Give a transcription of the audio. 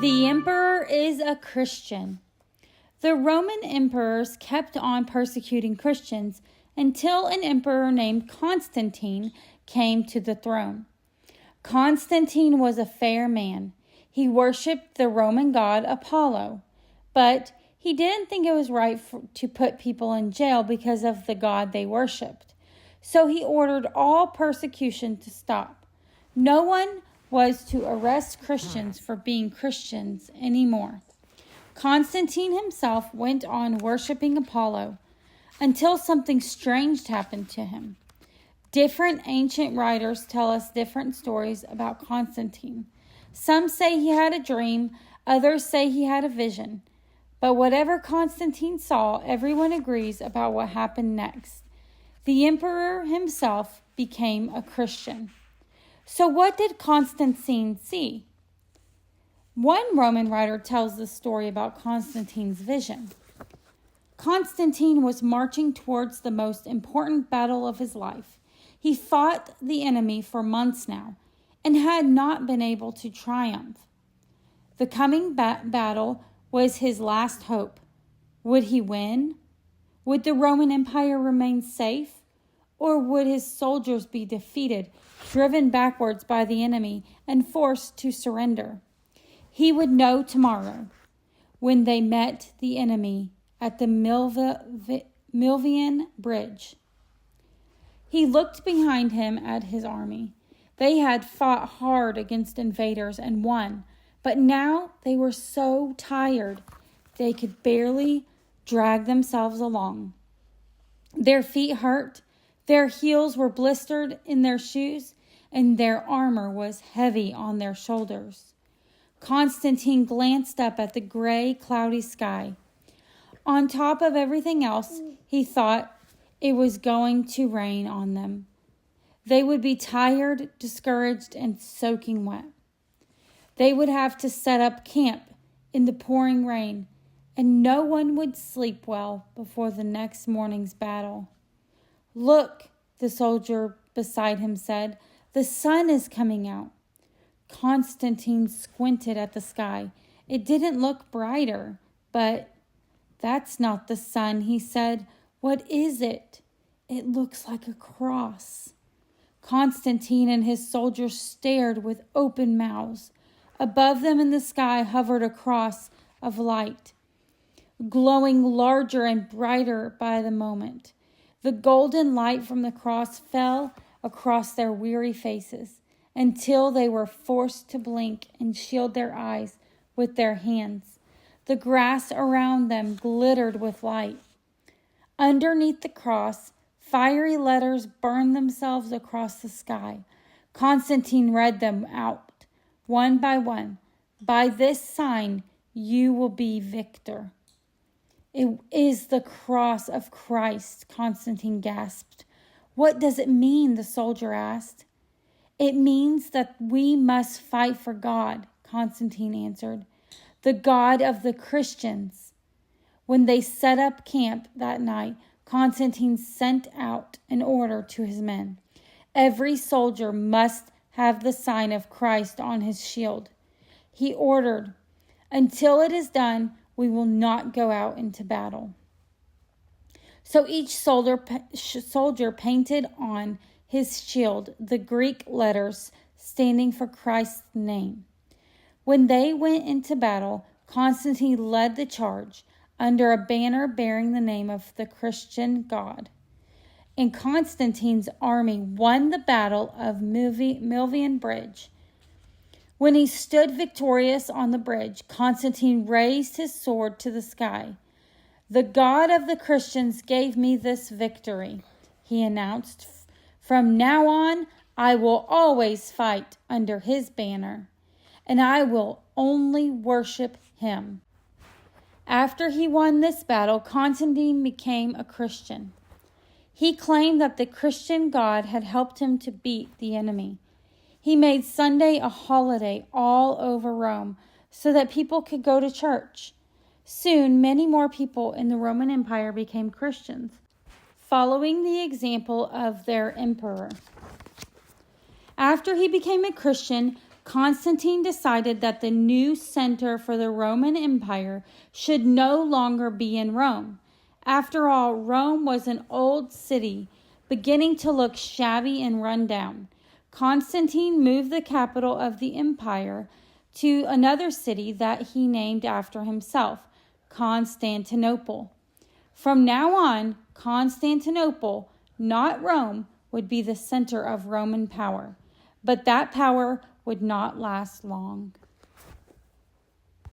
The emperor is a Christian. The Roman emperors kept on persecuting Christians until an emperor named Constantine came to the throne. Constantine was a fair man. He worshipped the Roman god Apollo, but he didn't think it was right to put people in jail because of the god they worshipped. So he ordered all persecution to stop. No one was to arrest Christians for being Christians anymore. Constantine himself went on worshiping Apollo until something strange happened to him. Different ancient writers tell us different stories about Constantine. Some say he had a dream, others say he had a vision. But whatever Constantine saw, everyone agrees about what happened next. The emperor himself became a Christian. So what did Constantine see? One Roman writer tells the story about Constantine's vision. Constantine was marching towards the most important battle of his life. He fought the enemy for months now and had not been able to triumph. The coming battle was his last hope. Would he win? Would the Roman Empire remain safe? Or would his soldiers be defeated, driven backwards by the enemy, and forced to surrender? He would know tomorrow when they met the enemy at the Milvian Bridge. He looked behind him at his army. They had fought hard against invaders and won, but now they were so tired they could barely drag themselves along. Their feet hurt, their heels were blistered in their shoes, and their armor was heavy on their shoulders. Constantine glanced up at the gray, cloudy sky. On top of everything else, he thought it was going to rain on them. They would be tired, discouraged, and soaking wet. They would have to set up camp in the pouring rain, and no one would sleep well before the next morning's battle. "Look," the soldier beside him said, "the sun is coming out." Constantine squinted at the sky. It didn't look brighter, but "That's not the sun," he said. "What is it?" "It looks like a cross." Constantine and his soldiers stared with open mouths. Above them in the sky hovered a cross of light, glowing larger and brighter by the moment. The golden light from the cross fell across their weary faces until they were forced to blink and shield their eyes with their hands. The grass around them glittered with light. Underneath the cross, fiery letters burned themselves across the sky. Constantine read them out, one by one. "By this sign, you will be victor." "It is the cross of Christ," Constantine gasped. "What does it mean?" the soldier asked. "It means that we must fight for God," Constantine answered, "the God of the Christians." When they set up camp that night, Constantine sent out an order to his men. Every soldier must have the sign of Christ on his shield. He ordered, "Until it is done, we will not go out into battle." So each soldier painted on his shield the Greek letters standing for Christ's name. When they went into battle, Constantine led the charge under a banner bearing the name of the Christian God. And Constantine's army won the battle of Milvian Bridge. When he stood victorious on the bridge, Constantine raised his sword to the sky. "The God of the Christians gave me this victory," he announced. "From now on, I will always fight under his banner, and I will only worship him." After he won this battle, Constantine became a Christian. He claimed that the Christian God had helped him to beat the enemy. He made Sunday a holiday all over Rome so that people could go to church. Soon, many more people in the Roman Empire became Christians, following the example of their emperor. After he became a Christian, Constantine decided that the new center for the Roman Empire should no longer be in Rome. After all, Rome was an old city, beginning to look shabby and run down. Constantine moved the capital of the empire to another city that he named after himself, Constantinople. From now on, Constantinople, not Rome, would be the center of Roman power. But that power would not last long.